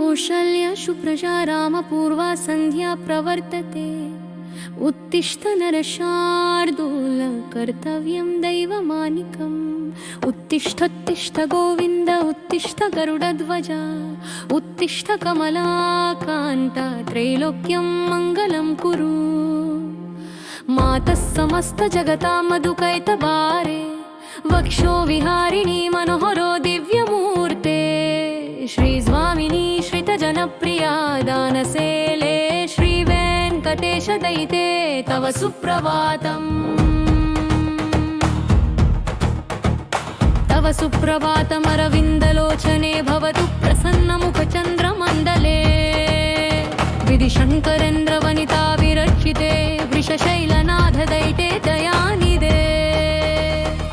कौसल्या सुप्रजा रामपूर्वा सन्ध्या प्रवर्तते। उत्तिष्ठ नरशार्दूल कर्तव्यं दैवमानिकम्। उत्तिष्ठोत्तिष्ठ गोविन्द उत्तिष्ठ गरुडध्वज उत्तिष्ठ कमलाकान्त त्रैलोक्यं मङ्गलं कुरु। मातः समस्त जगतां मधुकैतबारे वक्षो विहारिणी मनोहरो दिव्यमूर्ते। श्रीस्वामिनी श्रितजनप्रिया दानसेले श्रीवेङ्कटेश दयिते तव सुप्रभातम्। तव सुप्रभातमरविन्दलोचने भवतु प्रसन्नमुखचन्द्रमण्डले। विधिशङ्करेन्द्रवनिता विरक्षिते वृषशैलनाथदैते दयानिधे।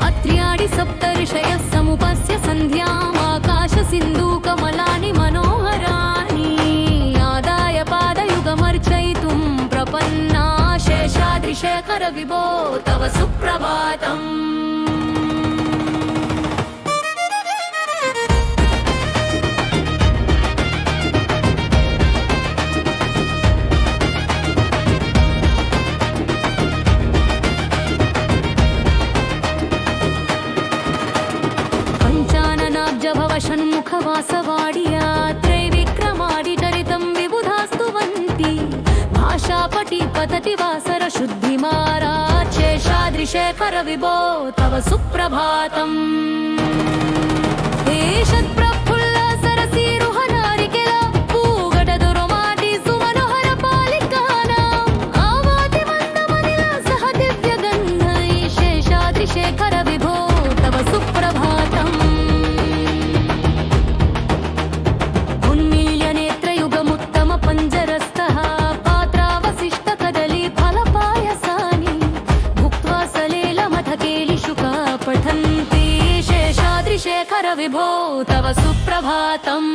अत्र्याडि सप्तऋषयः समुपस्य सन्ध्याम् आकाशसिन्धुकमलानि मनोहराणि। आदाय पादयुगमर्चयितुं प्रपन्ना शेषाद्रिशेखर विभो तव सुप्रभातम्। षण्मुखवासवाडिया त्रैविक्रमादि चरितं विबुधास्तुवन्ति। भाषापटि पतति वासर शुद्धिमारात् शेषाद्रिशेखर विभो तव सुप्रभातम्। एषत्प्रफुल्ल सरसीरुहनारिकेल पूगटदुरुमादि सुमनोहर पालिकानाम् आवाति मन्दमनिलासः दिव्यगन्धैः शेषाद्रिशेखर विभो तव सुप्रभातम्। पञ्जरस्थः पात्रावशिष्ट कदली फलपायसानि भुक्त्वा सलेलमथकेलिशुका पठन्ति शेषाद्रिशेखर विभो तव सुप्रभातम्।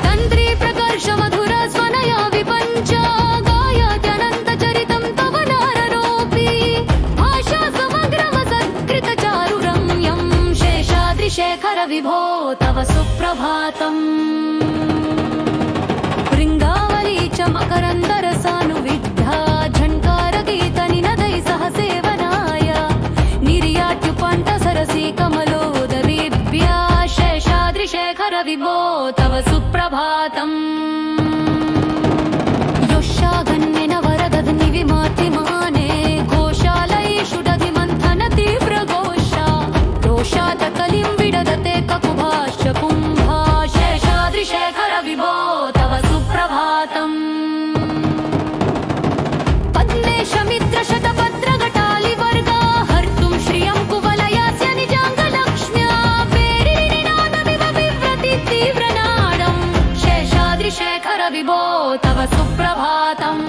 तन्त्री प्रकर्ष मधुर स्वनया विपञ्च गायत्यनन्तचरितं तव नाररोऽपि। भाषा समग्रमसत्कृत चारुरम्यं शेषाद्रिशेखर विभो तव सुप्रभातम्। मकरन्दरसानुविद्या झङ्कारगीतनिनदै सह सेवनाय निर्यात्युपण्ठ सरसी कमलोदरीभ्या शेषाद्रिशेखर विभो तव सुप्रभातम्। योषागन्येन वरदध्नि विमातिमाने घोषालयेषु दधिमन्थन तीव्रघोषा रोषात् कलिं विदधते ककुभाश्च कुम्भा शेषाद्रिशेखर विभो तव सुप्रभातम्। शतपत्रघटालिवर्गा हर्तुं श्रियं कुवलयास्य निजाङ्गलक्ष्म्या पेरिनिनादमिव बिभ्रति तीव्रनाडं शेषाद्रिशेखर विभो तव सुप्रभातम्।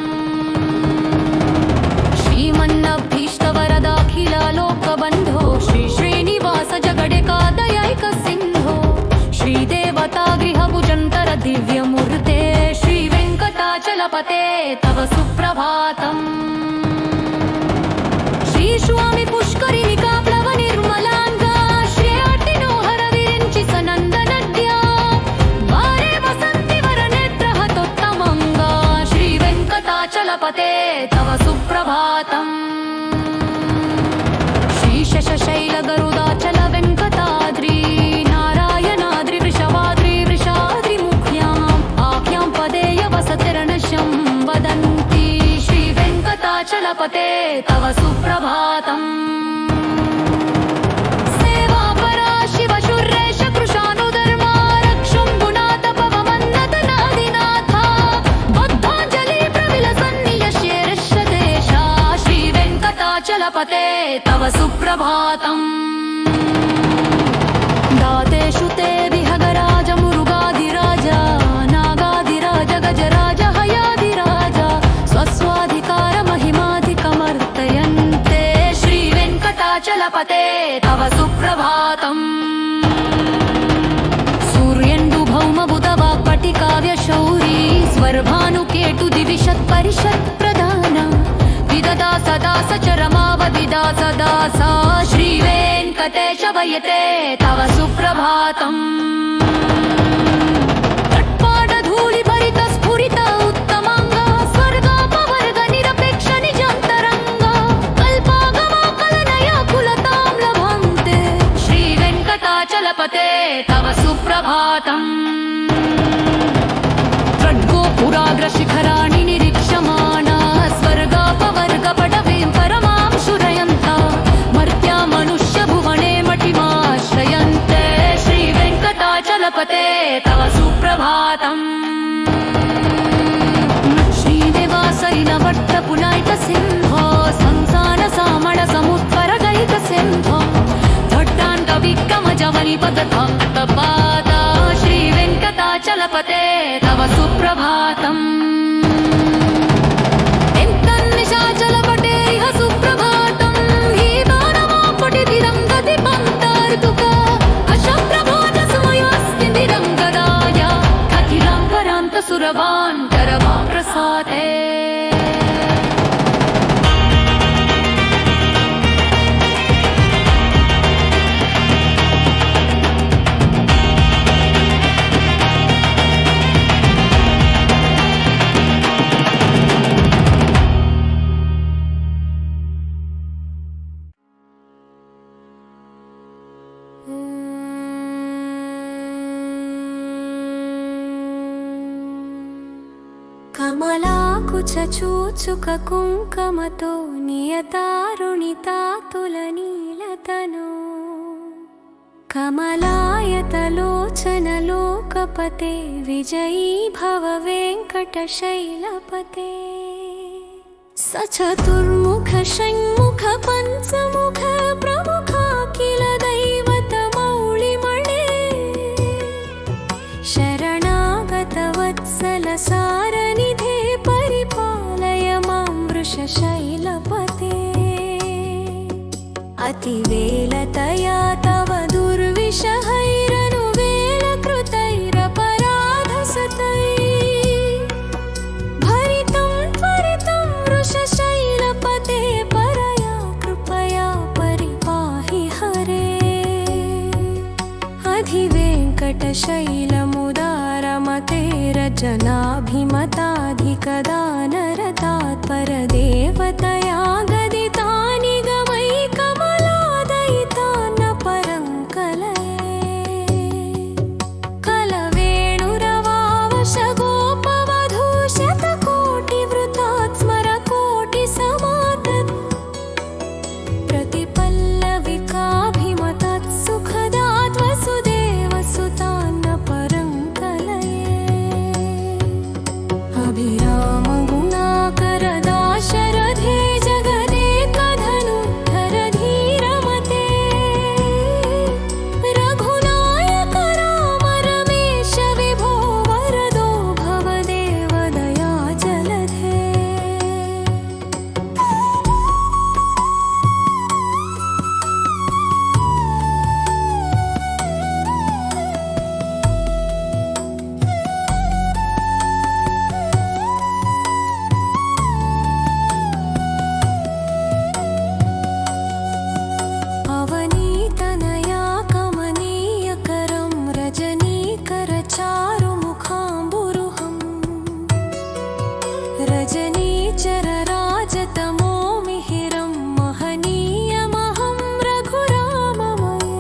श्रीमन्नभीष्टवरदाखिलालोकबन्धो श्री श्रीनिवास जगडेकादयैकसिन्धो श्रीदेवता गृहभुजन्तर दिव्यमूर्ते श्रीवेङ्कटाचलपते तव सुप्रभातम्। श्रीस्वामी पुष्करिणिका प्लव निर्मलाङ्गा श्रेयाटिनोहर विरिञ्चि सनन्दनद्या वारे वसन्ति वरनेत्रहतोत्तमङ्गा श्रीवेङ्कटाचलपते तव सुप्रभातम्। श्रीशशशैलगरुडाचल वेङ्कटाद्रि नारायणाद्रि वृषवाद्रि वृषाद्रिमुख्याम् आख्यां पदेय वसतिर्नश्यं वदन्ति श्रीवेङ्कटाचलपते तव सुप्रभातम्। सेवापरा शिव शूरेश कृशानुधर्मा रक्षुं गुणातपवमन्नतनादिनाथा बद्धाञ्जलि प्रविलसन्नियश्येरश्यदेशा श्रीवेङ्कटाचलपते तव सुप्रभातम्। दातेषु ते विहगराज मुरुगाधिराज नागाधिराज गजराज हयाधिराज स्वस्वाधिकार महिमाधिकमर्तयन्ते श्रीवेङ्कटाचलपते तव सुप्रभातम्। सूर्येन्दु भौम बुधवाक्पटिकाव्यशौरी स्वर्भानुकेतु दिविशत् परिषत् प्रधान विददा सदा सचरमावदिदा सदा सा श्रीवेङ्कटेश वयते तव सुप्रभातम्। तव सुप्रभातम् त्र्यङ्गोपुराग्रशिखराणि निरीक्षमाणा स्वर्गापवर्गपटवीं परमां शुरयन्ता मर्त्या मनुष्यभुवने मटिमाश्रयन्ते श्रीवेङ्कटाचलपते तव सुप्रभातम् श्रीनिवासैलवट्टपुलैकसिंहो संसारसामणसमुत्परगैकसिंहो धट्टाण्डविक्रमजवनिपदपादा श्रीवेङ्कटाचलपते तव सुप्रभातम् निशाचलपटे इह सुप्रभातम् हि मानवापटितिरङ्गतिपङ्क्तार्तुक अशप्रभातसमयोऽस्ति निरङ्गदाय अखिलाङ्गरान्तसुरवान् करवां प्रसादे కమలాకుచూచుక కుంకమతో నియతారుణితాతుల నీలతను కమలాయతలోచనలోకపతే విజయీ భవ వెంకటశైలపతే సచతుర్ముఖ షణ్ముఖ పంచముఖ ప్రముఖాఖిల దైవత మౌళిమణే శరణాగత వత్సల సారనిధే పరిపాలయ మాం వృషశైలపతే అతివేలతయా తవ దుర్విషహైరనువేలకృతైరపరాధసతై భరితం త్వరితం వృషశైలపతే పరయా కృపయా పరిపాహి హరే అధివేంకటశైలముదారమతేరజనాభిమతాధికదానరతాత్పరదేవతయా గదితాని గమై కమలాదయితాన్న పరం కలయే కలవేణురవావశగోపవధూశతకోటివృతాత్స్మర కోటి సమాతత్ प्रतिपल्लविकाभिमतत्सुखदात् वसुदेवसुतान्न परं कलये अभिरामगुणाकरदाशरथे जगदेकधनुद्धर धीरमते रघुनायक राम रमेश विभो वरदो भवदेव दयाजलधे అవనీతనయా కమనీయకరం రజనీకరచారుముఖాంబురుహం రజనీచరరాజతమో మిహిరం మహనీయమహం రఘురామమయే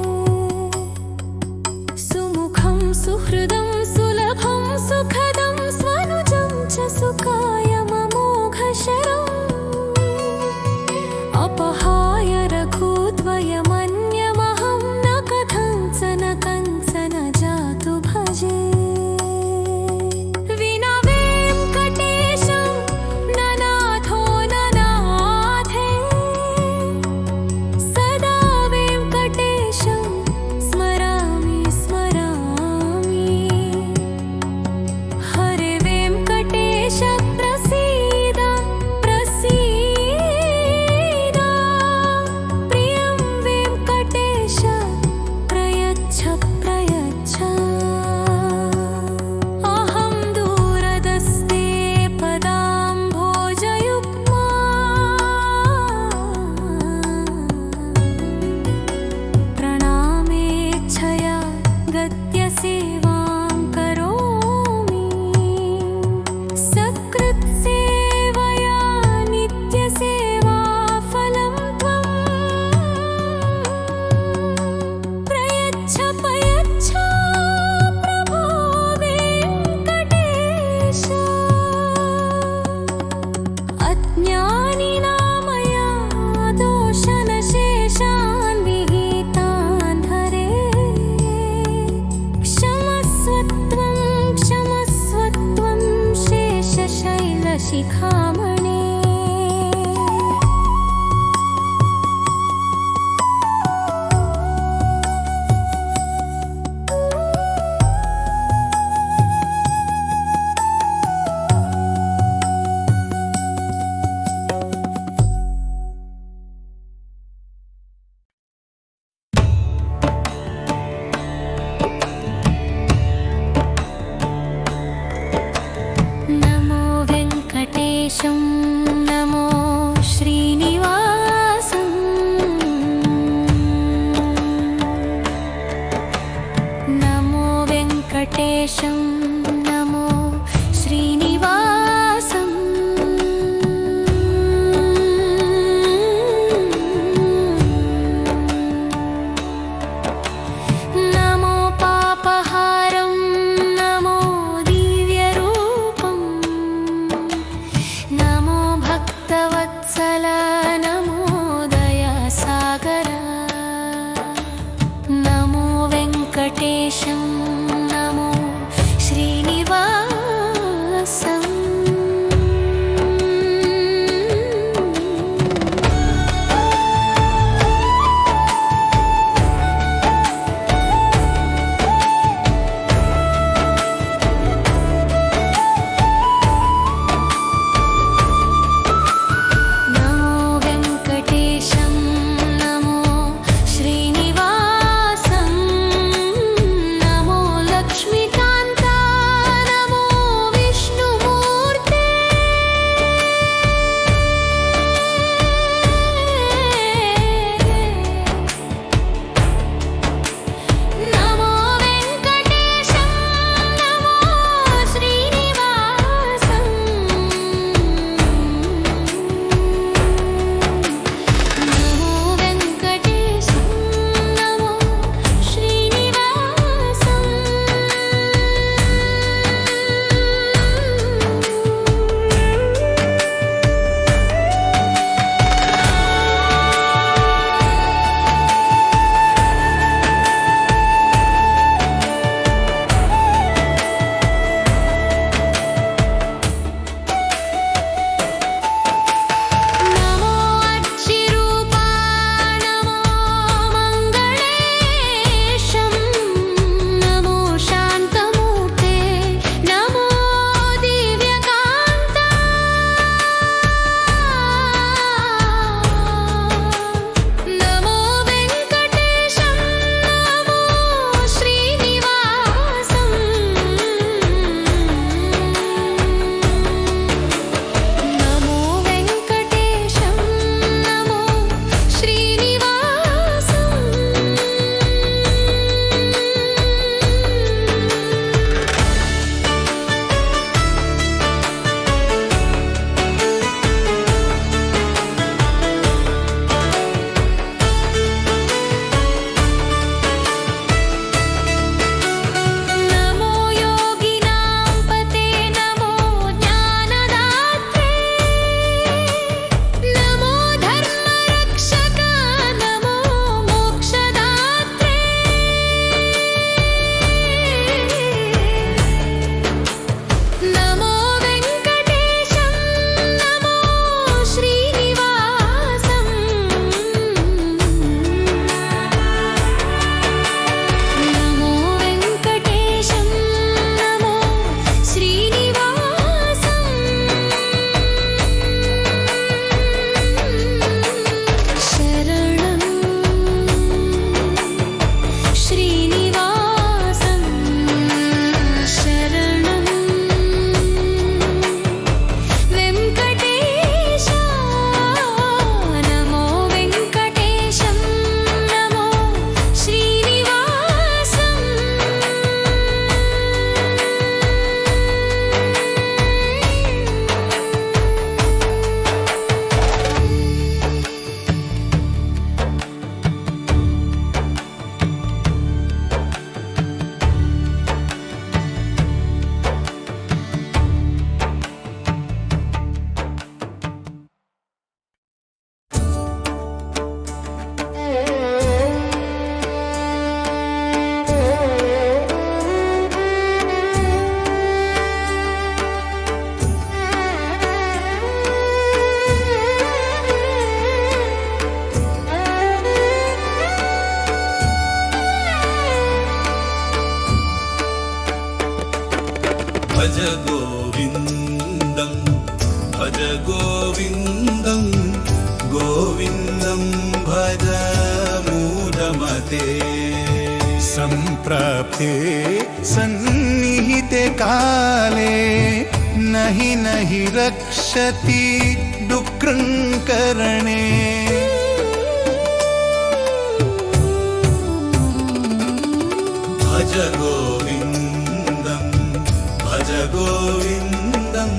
సుముఖం సుహృదం సులభం సుఖదం స్వనుజం చ సుఖాయమమోఘశరం अपहाय रघुद्वयमन्यमहं न कथञ्चन कञ्चन जातु भजे शिखामणे नमो श्रीनिवासं नमो वेङ्कटेशं नमो श्रीनिवासं नमो पापहारं नमो दिव्यरूपं नमो भक्तवत्सल नमो दयासागर नमो वेङ्कटेशं नमो श्रीनिवासम् नमो वेङ्कटेशं नमो श्रीनिवासं नमो భజ గోవిందం భజ గోవిందం గోవిందం భజ మూఢమతే సంప్రాప్తే సన్నిహితే కాలే నహి నహి రక్షతి డుక్రంకరణే భజ గోవిందం భజ గోవిందం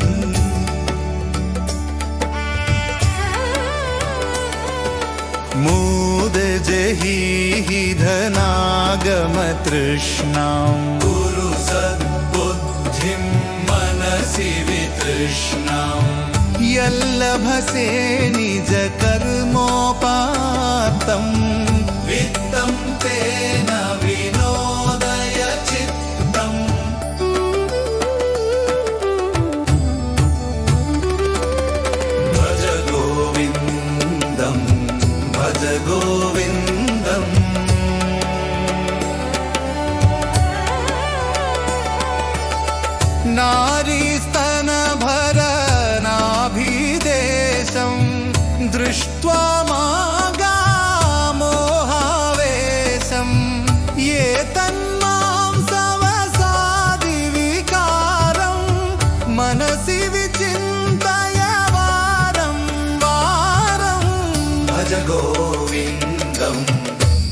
మూద జహి ధనాగమ తృష్ణాం గురు సద్బుద్ధిం మనసి వితృష్ణాం యల్లభసే నిజ కర్మోపాతం విత్తం తేన వినోదయ చిత్తం భజ గోవిందం భజ గోవిందం నారీస్తన భరనాభిదేశం దృష్ట్వా మాగామోహావేశం ఏ తన్మాం సవసాది వికారం మనసి విచింతయ వారం వారం భజ గోవిందం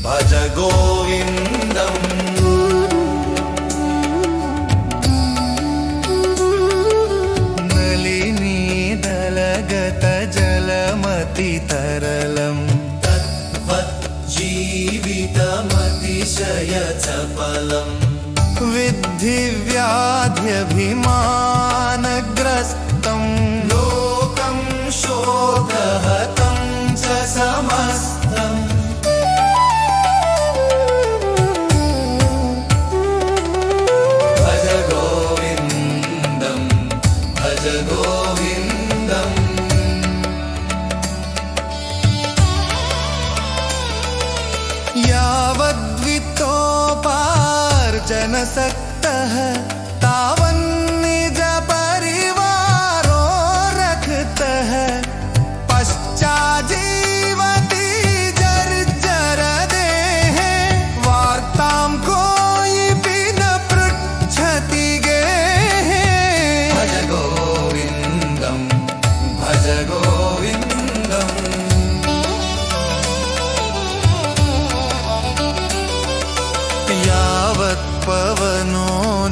భజ గోవిందం నలినీదలగత జలమతి తరళం జీవితమతిశయ చపలం విద్ధి వ్యాధ్యభిమానగ్రస్తం లోకం శోకహతం చ సమస్తం భజ గోవిందం భజ గోవిందం यावद्वित्तोपार्जनसक्तः तावन्निज परिवारो रखतः पश्चाजीवति जर्जरदेः वार्तां कोऽपि न पृच्छति गेः భజ గోవిందం భజ గోవిందం यावत् पवनो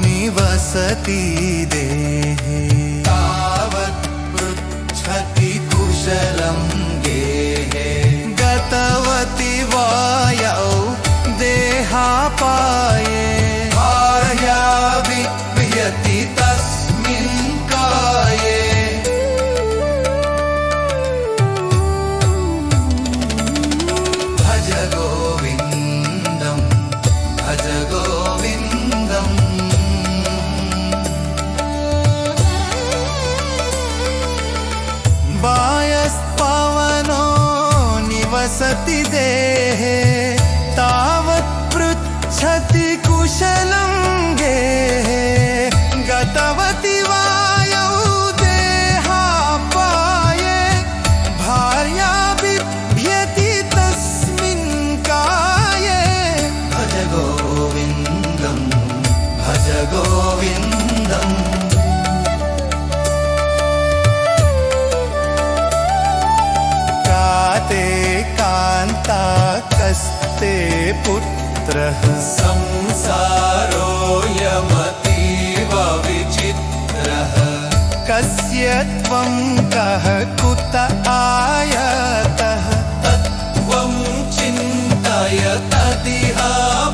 निवसति देहे तावत् पृच्छति कुशलं गेहे गतवति वायौ देहापाये भार्या विह्यति तस्मिन् काये भज गोविन्दं भज गोविन्दम् वायस्पवनो निवसति देहे तावत् पृच्छति कुशलं गेहे गतवति वायौ देहापाये भार्या बिभ्यति तस्मिन् काये भज गोविन्दं भज गोविन्दम् काते कान्ता कस्ते पुत्रः संसारोऽयमतीव विचित्रः कस्य त्वं कः कुत आयतः तत्त्वं चिन्तय तदिह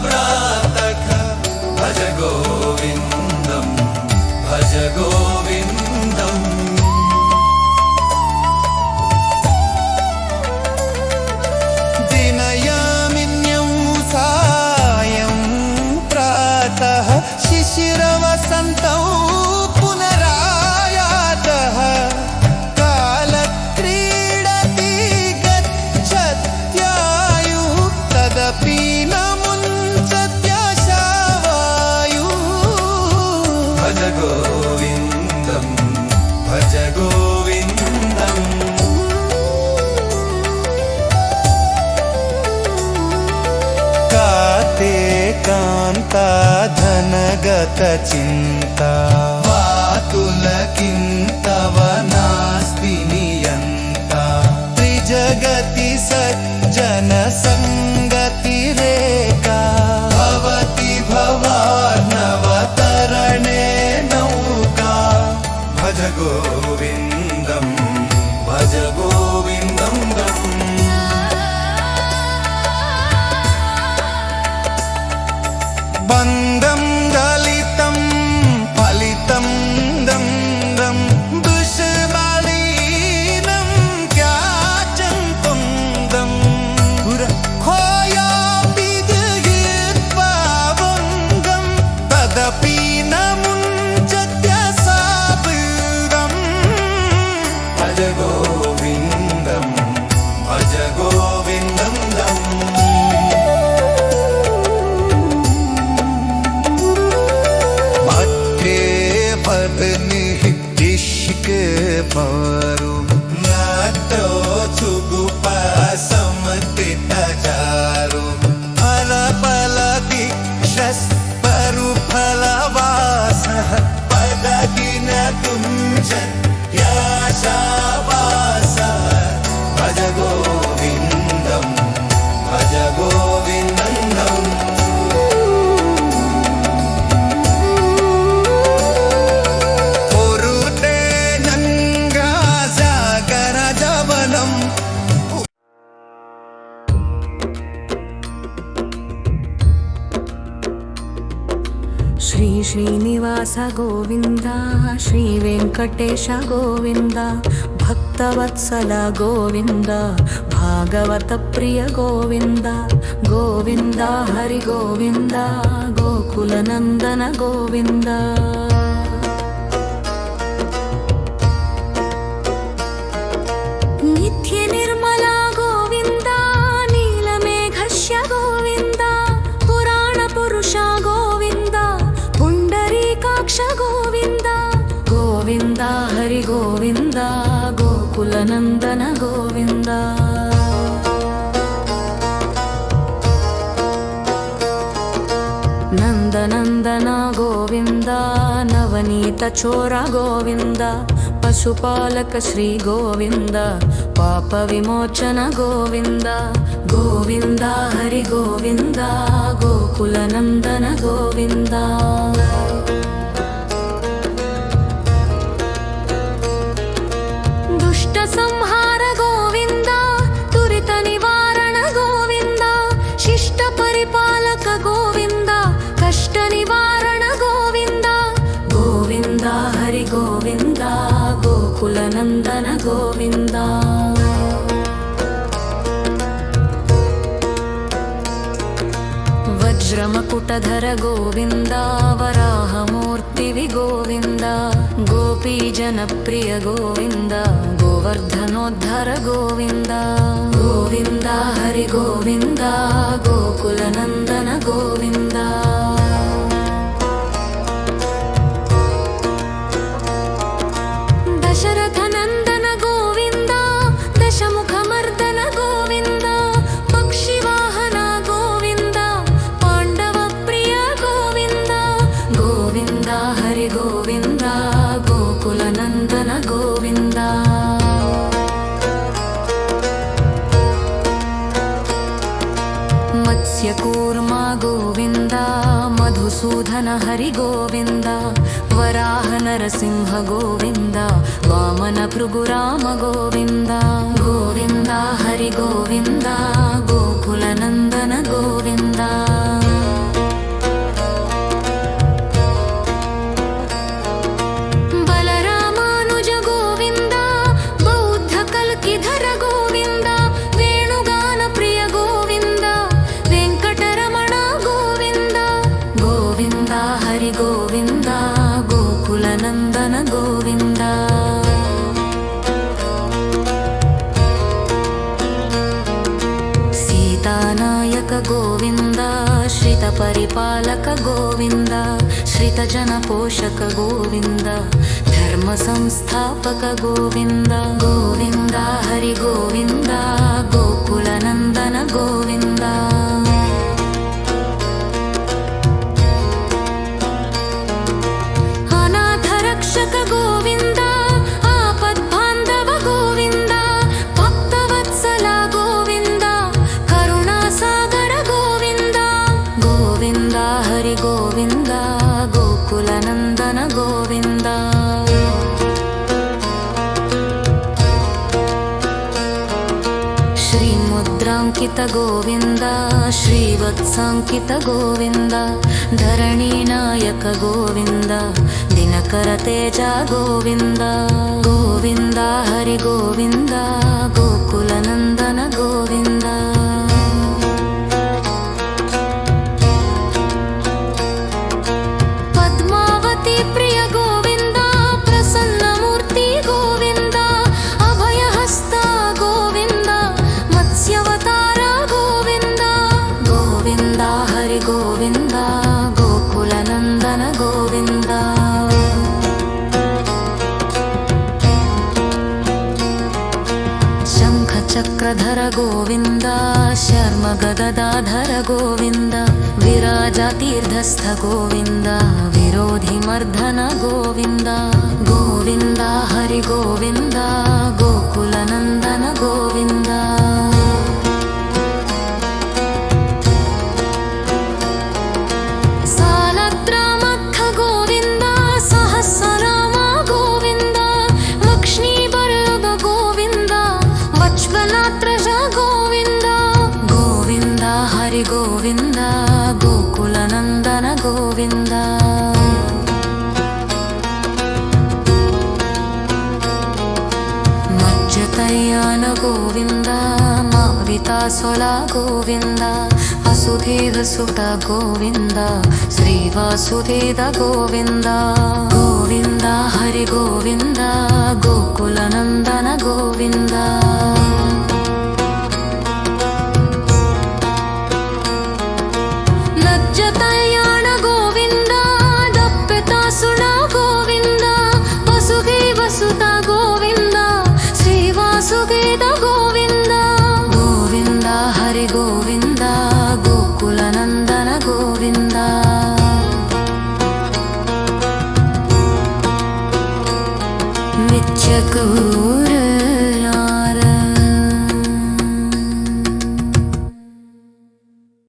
प्रातः भज गोविन्दं भज गोविन्दम् दिनयामिन्यौ सायं प्रातः शिशिरवसन्तौ पुनरायातः कालक्रीडति गच्छत्यायुः तदपि न मुञ्चत्याशावायुः भज गोविन्दं धनगत चिन्ता वातुलकिन्तव नास्ति नियन्ता त्रिजगति सज्जन संगतिरेका भवति भवार्णवतरणे नौका भज गोविन्दं भज गोविन्दं बन्धं दलितं फलितं दं दं दुष्बलीनं त्याजन्तं दं खोया विदयित्वा वङ्गं तदपि न मुञ्चत्य साबुदम् भज गोविन्दं भज गोविन्दं इश्क मारू नाटो सुगुपसमतित चारु फल फल दीक्षस परु फलवासः पदगिन तुञ्जत्याशावासः भज गोविन्दं भज गोविन्दं पोरुते नङ्गा सागर जवनम् ಶ್ರೀ ಶ್ರೀನಿವಾಸ ಗೋವಿಂದ ಶ್ರೀ ವೆಂಕಟೇಶ ಗೋವಿಂದ ಭಕ್ತವತ್ಸಲ ಗೋವಿಂದ ಭಾಗವತ ಪ್ರಿಯ ಗೋವಿಂದ ಗೋವಿಂದ ಹರಿ ಗೋವಿಂದ ಗೋಕುಲನಂದನ ಗೋವಿಂದ ನಿತ್ಯ ನಿರ್ಮಲ ಗೋವಿಂದ ನೀಲಮೇಘಶ್ಯ ಗೋವಿಂದ ಪುರಾಣ ಪುರುಷ ಗೋವಿಂದ ಪುಂಡರೀಕಾಕ್ಷ ಗೋವಿಂದ ಗೋವಿಂದ ಹರಿ ಗೋವಿಂದ ಗೋಕುಲನಂದನ ಗೋವಿಂದ ನಂದನಂದನ ಗೋವಿಂದ ನವನೀತ ಚೋರ ಗೋವಿಂದ ಪಶುಪಾಲಕ ಶ್ರೀ ಗೋವಿಂದ ಪಾಪ ವಿಮೋಚನ ಗೋವಿಂದ ಗೋವಿಂದ ಹರಿ ಗೋವಿಂದ ಗೋಕುಲನಂದನ ಗೋವಿಂದ ದುಷ್ಟ ಸಂಹಾರ ಗೋವಿಂದ ತುರಿತ ನಿವಾರಣ ಗೋವಿಂದ ಶಿಷ್ಟ ಪರಿಪಾಲಕ ಗೋವಿಂದ ಕಷ್ಟ ನಿವಾರಣ ಗೋವಿಂದ ಗೋವಿಂದ ಹರಿ ಗೋವಿಂದ ಗೋಕುಲನಂದನ ಗೋವಿಂದ ವಜ್ರಮಕುಟಧರ ಗೋವಿಂದ ವರಾಹಮೂರ್ತಿವಿ ಗೋವಿಂದ ಗೋಪೀ ಜನಪ್ರಿಯ ಗೋವಿಂದ ಗೋವರ್ಧನೋದ್ಧರ ಗೋವಿಂದ ಗೋವಿಂದ ಹರಿ ಗೋವಿಂದ ಗೋಕುಲನಂದನ ಗೋವಿಂದ ದಶರಥ ನಂದನ ಗೋವಿಂದ ದಶಮುಖ ಮರ್ದನ ಗೋವಿಂದ ಪಕ್ಷಿ ವಾಹನ ಗೋವಿಂದ ಪಾಂಡವ ಪ್ರಿಯ ಗೋವಿಂದ ಗೋವಿಂದ ಹರಿ ಗೋವಿಂದ ಗೋಕುಲನಂದನ ಗೋವಿಂದ ಮತ್ಸ್ಯಕೂರ್ಮ ಗೋವಿಂದ ಮಧುಸೂದನ ಹರಿ ಗೋವಿಂದ ವರಾಹ ನರಸಿಂಹ ಗೋವಿಂದ ವಾಮನ ಭೃಗುರಾಮ ಗೋವಿಂದ ಗೋವಿಂದ ಹರಿ ಗೋವಿಂದ ಗೋಕುಲನಂದನ ಗೋವಿಂದ ಬಲರಾಮಾನುಜ ಗೋವಿಂದ ಬೌದ್ಧ ಕಲ್ಕಿಧರ ಗೋವಿಂದ ವೇಣುಗಾನ ಪ್ರಿಯ ಗೋವಿಂದ ವೆಂಕಟರಮಣ ಗೋವಿಂದ ಗೋವಿಂದ ಹರಿ ಗೋವಿಂದ ಗೋಕುಲನಂದನ ಗೋವಿಂದ ಸೀತಾನಾಯಕ ಗೋವಿಂದ ಶ್ರಿತ ಪರಿಪಾಲಕ ಗೋವಿಂದ ಶ್ರಿತ ಜನ ಪೋಷಕ ಗೋವಿಂದ ಧರ್ಮ ಸಂಸ್ಥಾಪಕ ಗೋವಿಂದ ಗೋವಿಂದ ಹರಿ ಗೋವಿಂದ ಗೋಕುಲನಂದನ ಗೋವಿಂದ गोकुलनन्दन गोविन्द श्रीमुद्राङ्कित गोविन्द श्रीवत्साङ्कित गोविन्द धरणीनायक गोविन्द दिनकर तेज गोविन्द गोविन्द हरि गोविन्द गोकुलनन्दन गोविन्द पद्मावती प्रिय गोविन्द प्रसन्नमूर्ति गोविन्द अभयहस्त गोविन्द मत्स्यावतार गोविन्द गोविन्द हरि गोविन्द गोकुलनन्दन गोविन्द शङ्खचक्रधर गोविन्द शर्मगदाधर गोविन्द विराजतीर्थस्थ गोविन्द विरोधिमर्दन गोविन्द गोविन्द हरि गोविन्द गोकुलनन्दन गोविन्द सालग्रामस्थ गोविन्द सहस्रनाम गोविन्द लक्ष्मीवल्लभ गोविन्द वत्सलात्रज गोविन्द गोविन्द हरि गोविन्द गोकुलनन्दन गोविन्द मज्जतयान गोविन्द मावितासुर गोविन्द वसुदेवसुत गोविन्द श्रीवासुदेव गोविन्द गोविन्द हरि गोविन्द गोकुलनन्दन गोविन्द लज्जतयान गोविन्द दप्पितासुर गोविन्द वसुदेवसुत गोविन्द श्रीवासुदेव गोविन्द गोविन्द हरि गोविन्द गोकुलनन्दन गोविन्द मिथ्यकू